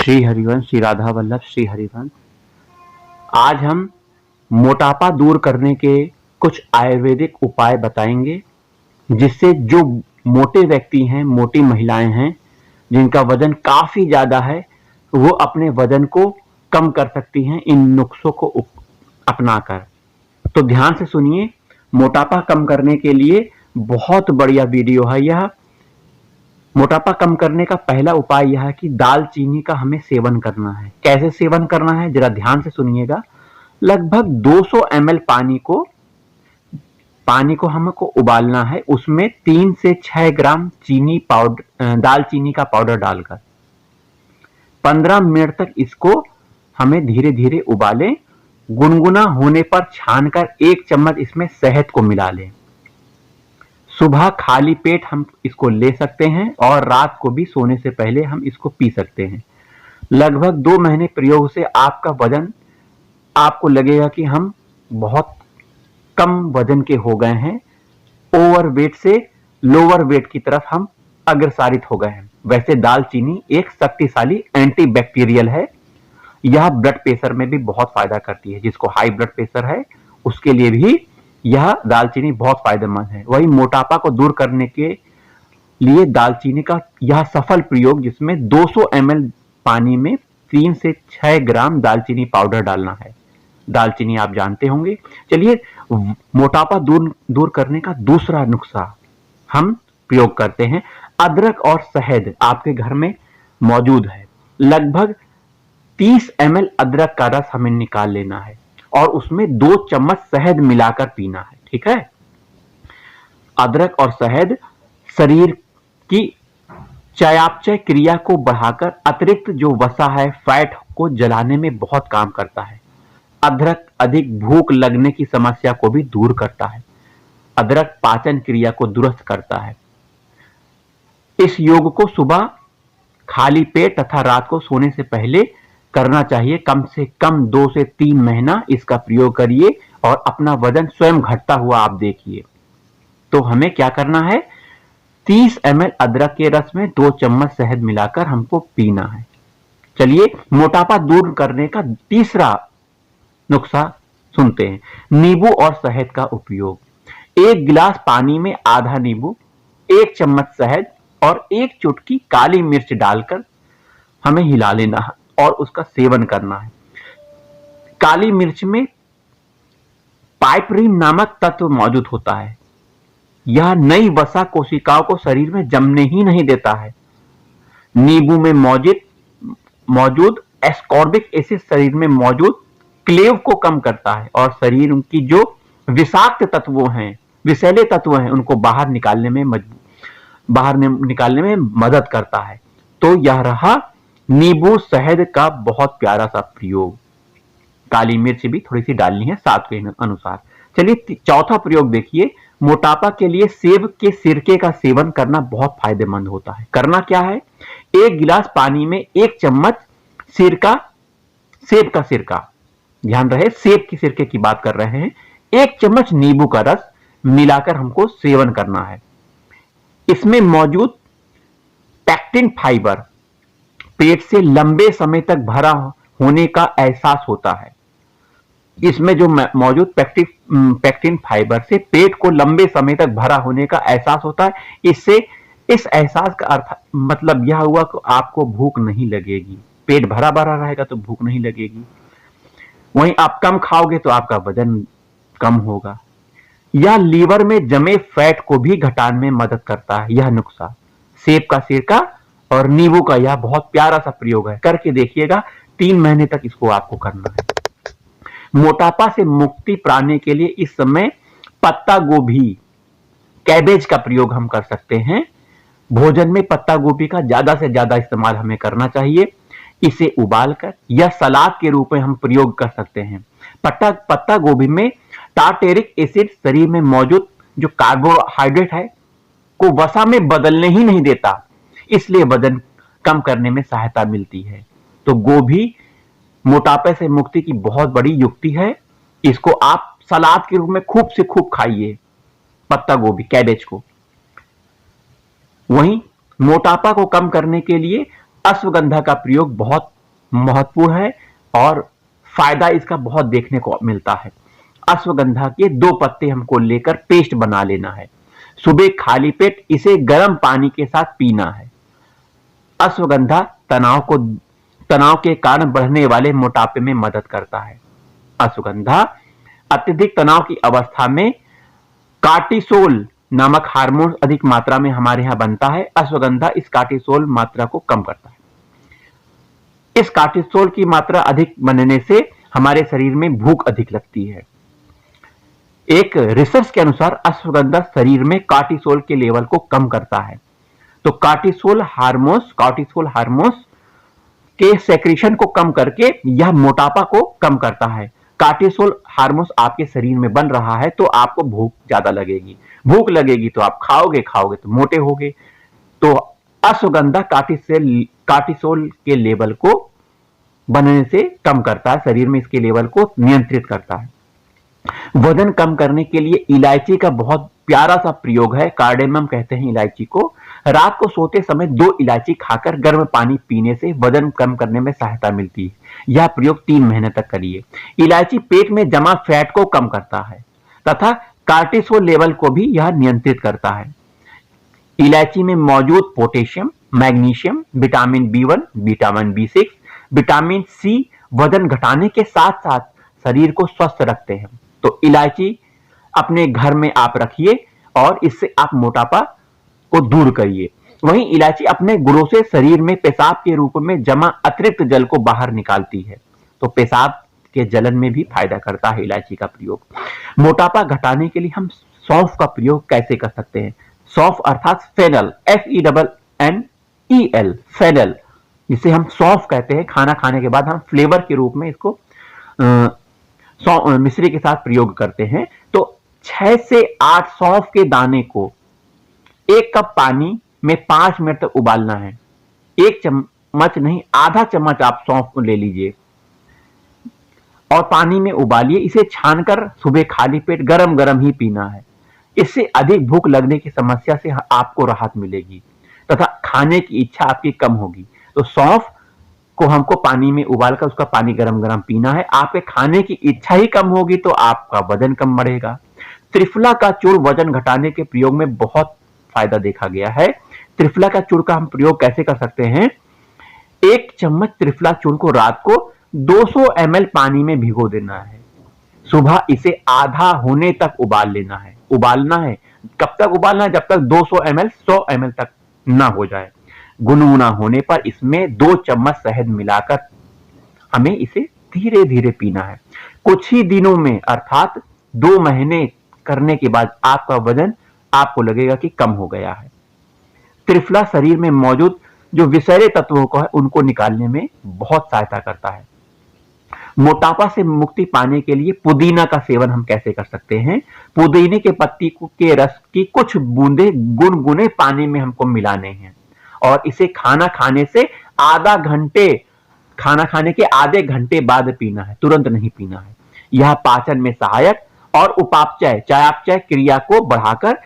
श्री हरिवंश, श्री राधा वल्लभ, श्री हरिवंश। आज हम मोटापा दूर करने के कुछ आयुर्वेदिक उपाय बताएंगे, जिससे जो मोटे व्यक्ति हैं, मोटी महिलाएं हैं, जिनका वजन काफी ज्यादा है, वो अपने वजन को कम कर सकती हैं इन नुस्खों को अपनाकर। तो ध्यान से सुनिए। मोटापा कम करने के लिए बहुत बढ़िया वीडियो है यह। मोटापा कम करने का पहला उपाय यह है कि दालचीनी का हमें सेवन करना है। कैसे सेवन करना है, जरा ध्यान से सुनिएगा। लगभग 200 ml पानी को हमको उबालना है। उसमें 3 से 6 ग्राम चीनी पाउडर, दालचीनी का पाउडर डालकर 15 मिनट तक इसको हमें धीरे धीरे उबालें। गुनगुना होने पर छानकर 1 चम्मच इसमें शहद को मिला लें। सुबह खाली पेट हम इसको ले सकते हैं और रात को भी सोने से पहले हम इसको पी सकते हैं। लगभग 2 महीने प्रयोग से आपका वजन, आपको लगेगा कि हम बहुत कम वजन के हो गए हैं। ओवर वेट से लोअर वेट की तरफ हम अग्रसारित हो गए हैं। वैसे दालचीनी एक शक्तिशाली एंटीबैक्टीरियल है। यह ब्लड प्रेशर में भी बहुत फायदा करती है। जिसको हाई ब्लड प्रेशर है उसके लिए भी यह दालचीनी बहुत फायदेमंद है। वही मोटापा को दूर करने के लिए दालचीनी का यह सफल प्रयोग, जिसमें 200 ml पानी में 3 से 6 ग्राम दालचीनी पाउडर डालना है। दालचीनी आप जानते होंगे। चलिए, मोटापा दूर करने का दूसरा नुस्खा हम प्रयोग करते हैं। अदरक और शहद आपके घर में मौजूद है। लगभग 30 ml अदरक का रस हमें निकाल लेना है और उसमें 2 चम्मच शहद मिलाकर पीना है। ठीक है। अदरक और शहद शरीर की चयापचय क्रिया को बढ़ाकर अतिरिक्त जो वसा है, फैट को जलाने में बहुत काम करता है। अदरक अधिक भूख लगने की समस्या को भी दूर करता है। अदरक पाचन क्रिया को दुरुस्त करता है। इस योग को सुबह खाली पेट तथा रात को सोने से पहले करना चाहिए। कम से कम 2 से 3 महीना इसका प्रयोग करिए और अपना वजन स्वयं घटता हुआ आप देखिए। तो हमें क्या करना है, 30 ml अदरक के रस में 2 चम्मच शहद मिलाकर हमको पीना है। चलिए, मोटापा दूर करने का तीसरा नुस्खा सुनते हैं। नींबू और शहद का उपयोग। 1 गिलास पानी में आधा नींबू, 1 चम्मच शहद और 1 चुटकी काली मिर्च डालकर हमें हिला लेना है और उसका सेवन करना है। काली मिर्च में पाइपरीन नामक तत्व मौजूद होता है। यह नई वसा कोशिकाओं को शरीर में जमने ही नहीं देता है। नींबू में मौजूद एस्कॉर्बिक एसिड शरीर में मौजूद क्लेव को कम करता है और शरीर की जो विषाक्त तत्वों हैं, विषैले तत्व हैं, उनको बाहर निकालने में मदद करता है। तो यह रहा नींबू शहद का बहुत प्यारा सा प्रयोग। काली मिर्च भी थोड़ी सी डालनी है स्वाद के अनुसार। चलिए, चौथा प्रयोग देखिए। मोटापा के लिए सेब के सिरके का सेवन करना बहुत फायदेमंद होता है। करना क्या है, 1 गिलास पानी में 1 चम्मच सेब का सिरका, ध्यान रहे सेब के सिरके की बात कर रहे हैं, 1 चम्मच नींबू का रस मिलाकर हमको सेवन करना है। इसमें मौजूद पैक्टिन फाइबर पेट से लंबे समय तक भरा होने का एहसास होता है। इसमें जो मौजूद पैक्टिन फाइबर से पेट को लंबे समय तक भरा होने का एहसास होता है। इससे इस एहसास का अर्थ मतलब यह हुआ कि आपको भूख नहीं लगेगी। पेट भरा भरा रहेगा तो भूख नहीं लगेगी। वहीं आप कम खाओगे तो आपका वजन कम होगा। यह लीवर में जमे फैट को भी घटाने में मदद करता है। यह नुस्खा सेब का सिरका और नींबू का यह बहुत प्यारा सा प्रयोग है। करके देखिएगा, 3 महीने तक इसको आपको करना है। मोटापा से मुक्ति पाने के लिए इस समय पत्ता गोभी, कैबेज का प्रयोग हम कर सकते हैं। भोजन में पत्ता गोभी का ज्यादा से ज्यादा इस्तेमाल हमें करना चाहिए। इसे उबालकर या सलाद के रूप में हम प्रयोग कर सकते हैं। पत्ता गोभी में टार्टेरिक एसिड शरीर में मौजूद जो कार्बोहाइड्रेट है को वसा में बदलने ही नहीं देता, इसलिए वजन कम करने में सहायता मिलती है। तो गोभी मोटापे से मुक्ति की बहुत बड़ी युक्ति है। इसको आप सलाद के रूप में खूब से खूब खाइए, पत्ता गोभी, कैबेज को। वहीं मोटापा को कम करने के लिए अश्वगंधा का प्रयोग बहुत महत्वपूर्ण है और फायदा इसका बहुत देखने को मिलता है। अश्वगंधा के 2 पत्ते हमको लेकर पेस्ट बना लेना है। सुबह खाली पेट इसे गर्म पानी के साथ पीना है। अश्वगंधा तनाव के कारण बढ़ने वाले मोटापे में मदद करता है। अश्वगंधा अत्यधिक तनाव की अवस्था में कार्टिसोल नामक हार्मोन अधिक मात्रा में हमारे यहां बनता है। अश्वगंधा इस कार्टिसोल मात्रा को कम करता है। इस कार्टिसोल की मात्रा अधिक बनने से हमारे शरीर में भूख अधिक लगती है। एक रिसर्च के अनुसार अश्वगंधा शरीर में कार्टिसोल के लेवल को कम करता है। तो कार्टिसोल हार्मोन्स के सेक्रेशन को कम करके यह मोटापा को कम करता है। कार्टिसोल हार्मोन्स आपके शरीर में बन रहा है तो आपको भूख ज्यादा लगेगी। भूख लगेगी तो आप खाओगे तो मोटे होगे। तो अश्वगंधा कार्टिसोल के लेवल को बनने से कम करता है, शरीर में इसके लेवल को नियंत्रित करता है। वजन कम करने के लिए इलायची का बहुत प्यारा सा प्रयोग है, कार्डेमम कहते हैं इलायची को। रात को सोते समय 2 इलायची खाकर गर्म पानी पीने से वजन कम करने में सहायता मिलती है। यह प्रयोग 3 महीने तक करिए। इलायची पेट में जमा फैट को कम करता है तथा कार्टिसोल लेवल को भी यह नियंत्रित करता है। इलायची में मौजूद potassium, magnesium, vitamin B1, vitamin B6, vitamin C वजन घटाने के साथ साथ शरीर को स्वस्थ रखते हैं। तो इलायची अपने घर में आप रखिए और इससे आप मोटापा को दूर करिए। वहीं इलायची अपने गुणों से शरीर में पेशाब के रूप में जमा अतिरिक्त जल को बाहर निकालती है। तो पेशाब के जलन में भी फायदा करता है इलायची का प्रयोग। मोटापा घटाने के लिए हम सौंफ का प्रयोग कैसे कर सकते हैं? सौंफ अर्थात फेनल, FENNEL, फेनल, जिसे हम सौंफ कहते हैं। खाना खाने के बाद हम फ्लेवर के रूप में इसको मिश्री के साथ प्रयोग करते हैं। तो 6 से 8 सौंफ के दाने को 1 कप पानी में 5 मिनट तक उबालना है। 1 चम्मच नहीं, आधा चम्मच आप सौंफ को ले लीजिए और पानी में उबालिए। इसे छानकर सुबह खाली पेट गरम गरम ही पीना है। इससे अधिक भूख लगने की समस्या से आपको राहत मिलेगी तथा खाने की इच्छा आपकी कम होगी। तो सौंफ को हमको पानी में उबालकर उसका पानी गरम गरम पीना है। आपके खाने की इच्छा ही कम होगी तो आपका वजन कम बढ़ेगा। त्रिफला का चूर्ण वजन घटाने के प्रयोग में बहुत फायदा देखा गया है। त्रिफला का चूर्ण का हम प्रयोग कैसे कर सकते हैं? 1 चम्मच त्रिफला चूर्ण को रात को 200 ml पानी में भिगो देना है। सुबह इसे आधा होने तक उबालना है। कब तक उबालना है? जब तक 200 ml 100 ml तक ना हो जाए। गुनगुना होने पर इसमें 2 चम्मच शहद मिलाकर हमें इसे धीरे धीरे पीना है। कुछ ही दिनों में अर्थात 2 महीने करने के बाद आपका वजन आपको लगेगा कि कम हो गया है। त्रिफला शरीर में मौजूद जो विषैले तत्वों को है उनको निकालने में बहुत सहायता करता है। मोटापा से मुक्ति पाने के लिए पुदीना का सेवन हम कैसे कर सकते हैं? पुदीने के पत्ती के रस की कुछ बूंदे गुनगुने पानी में हमको मिलाने हैं और इसे खाना खाने के आधे घंटे बाद पीना है, तुरंत नहीं पीना है। यह पाचन में सहायक और चयापचय क्रिया को बढ़ाकर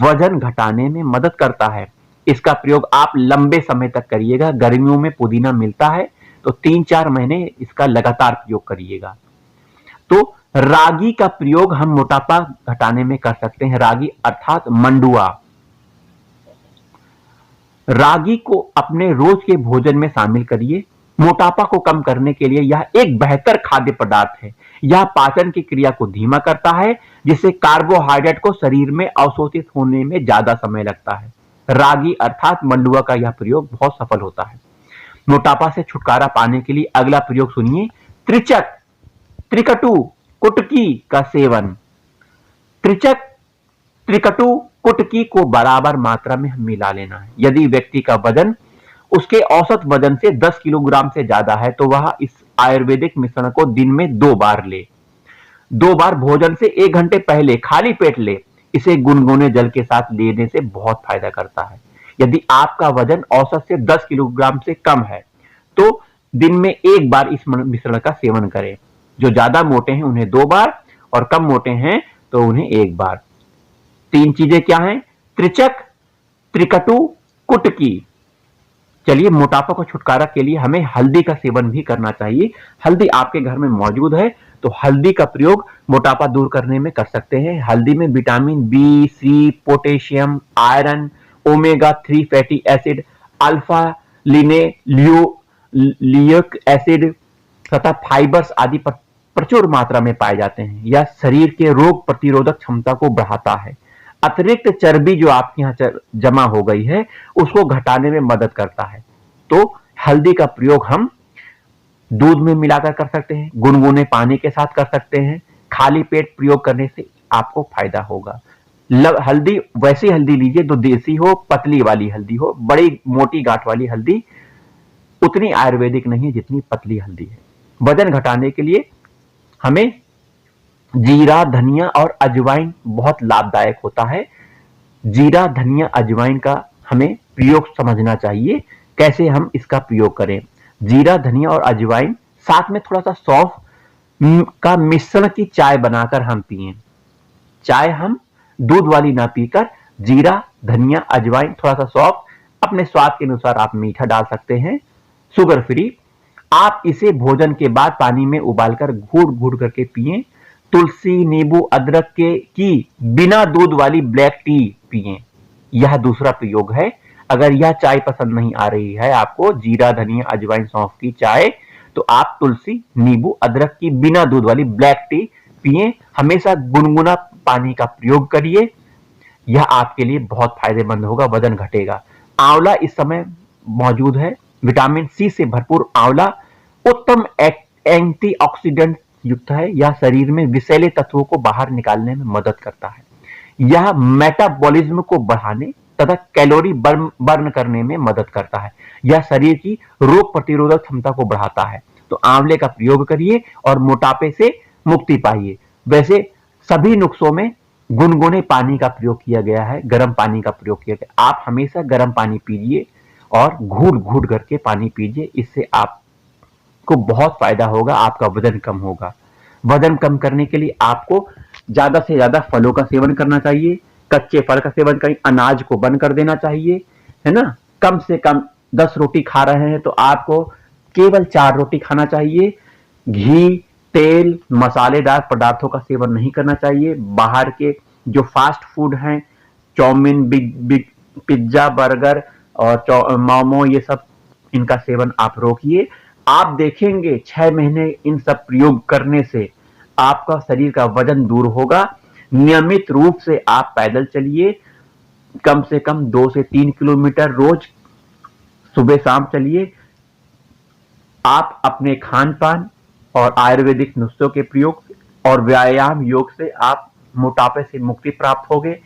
वजन घटाने में मदद करता है। इसका प्रयोग आप लंबे समय तक करिएगा। गर्मियों में पुदीना मिलता है तो 3-4 महीने इसका लगातार प्रयोग करिएगा। तो रागी का प्रयोग हम मोटापा घटाने में कर सकते हैं। रागी अर्थात मंडुआ। रागी को अपने रोज के भोजन में शामिल करिए। मोटापा को कम करने के लिए यह एक बेहतर खाद्य पदार्थ है। यह पाचन की क्रिया को धीमा करता है जिससे कार्बोहाइड्रेट को शरीर में अवशोषित होने में ज्यादा समय लगता है। रागी अर्थात मंडुआ का यह प्रयोग बहुत सफल होता है। मोटापा से छुटकारा पाने के लिए अगला प्रयोग सुनिए। त्रिकटु कुटकी का सेवन। त्रिकटु कुटकी को बराबर मात्रा में मिला लेना है। यदि व्यक्ति का वजन उसके औसत वजन से 10 किलोग्राम से ज्यादा है तो वह इस आयुर्वेदिक मिश्रण को दिन में 2 बार ले। 2 बार भोजन से 1 घंटे पहले खाली पेट ले। इसे गुनगुने जल के साथ लेने से बहुत फायदा करता है। यदि आपका वजन औसत से 10 किलोग्राम से कम है तो दिन में 1 बार इस मिश्रण का सेवन करें। जो ज्यादा मोटे हैं उन्हें 2 बार और कम मोटे हैं तो उन्हें 1 बार। 3 चीजें क्या हैं? त्रिकटु कुटकी। चलिए, मोटापा को छुटकारा के लिए हमें हल्दी का सेवन भी करना चाहिए। हल्दी आपके घर में मौजूद है तो हल्दी का प्रयोग मोटापा दूर करने में कर सकते हैं। हल्दी में vitamin B, C, potassium, iron, omega 3 fatty acid, alpha linoleic acid तथा फाइबर्स आदि प्रचुर मात्रा में पाए जाते हैं। यह शरीर के रोग प्रतिरोधक क्षमता को बढ़ाता है। अतिरिक्त चर्बी जो आपके यहाँ जमा हो गई है उसको घटाने में मदद करता है। तो हल्दी का प्रयोग हम दूध में मिलाकर कर सकते हैं, गुनगुने पानी के साथ कर सकते हैं। खाली पेट प्रयोग करने से आपको फायदा होगा। हल्दी वैसी हल्दी लीजिए जो देसी हो, पतली वाली हल्दी हो। बड़ी मोटी गांठ वाली हल्दी उतनी आयुर्वेदिक नहीं है जितनी पतली हल्दी है। वजन घटाने के लिए हमें जीरा, धनिया और अजवाइन बहुत लाभदायक होता है। जीरा, धनिया, अजवाइन का हमें प्रयोग समझना चाहिए, कैसे हम इसका प्रयोग करें। जीरा, धनिया और अजवाइन साथ में थोड़ा सा सौंफ का मिश्रण की चाय बनाकर हम पिएं। चाय हम दूध वाली ना पीकर जीरा, धनिया, अजवाइन, थोड़ा सा सौंफ, अपने स्वाद के अनुसार आप मीठा डाल सकते हैं, शुगर फ्री। आप इसे भोजन के बाद पानी में उबालकर घूट घूट करके पिएं। तुलसी, नींबू, अदरक की बिना दूध वाली ब्लैक टी पिएं। यह दूसरा प्रयोग है। अगर यह चाय पसंद नहीं आ रही है आपको, जीरा, धनिया, अजवाइन, सौंफ की चाय, तो आप तुलसी, नींबू, अदरक की बिना दूध वाली ब्लैक टी पिएं। हमेशा गुनगुना पानी का प्रयोग करिए, यह आपके लिए बहुत फायदेमंद होगा, वजन घटेगा। आंवला इस समय मौजूद है। विटामिन सी से भरपूर आंवला उत्तम एंटीऑक्सीडेंट युक्त है। यह शरीर में विषैले तत्वों को बाहर निकालने में मदद करता है। यह मेटाबॉलिज्म को बढ़ाने तथा कैलोरी बर्न करने में मदद करता है। यह शरीर की रोग प्रतिरोधक क्षमता को बढ़ाता है। तो आंवले का प्रयोग करिए और मोटापे से मुक्ति पाइए। वैसे सभी नुस्खों में गुनगुने पानी का प्रयोग किया गया है, गर्म पानी का प्रयोग किया गया। आप हमेशा गर्म पानी पीजिए और घूट घूट करके पानी पीजिए, इससे आपको बहुत फायदा होगा, आपका वजन कम होगा। वजन कम करने के लिए आपको ज्यादा से ज्यादा फलों का सेवन करना चाहिए, कच्चे फल का सेवन करें, अनाज को बंद कर देना चाहिए, है ना। कम से कम 10 रोटी खा रहे हैं तो आपको केवल 4 रोटी खाना चाहिए। घी, तेल, मसालेदार पदार्थों का सेवन नहीं करना चाहिए। बाहर के जो फास्ट फूड हैं, चाउमीन, बिग पिज्जा, बर्गर और मोमो, ये सब, इनका सेवन आप रोकिए। आप देखेंगे 6 महीने इन सब प्रयोग करने से आपका शरीर का वजन दूर होगा। नियमित रूप से आप पैदल चलिए, कम से कम 2 से 3 किलोमीटर रोज सुबह शाम चलिए। आप अपने खान पान और आयुर्वेदिक नुस्खों के प्रयोग और व्यायाम योग से आप मोटापे से मुक्ति प्राप्त होगे।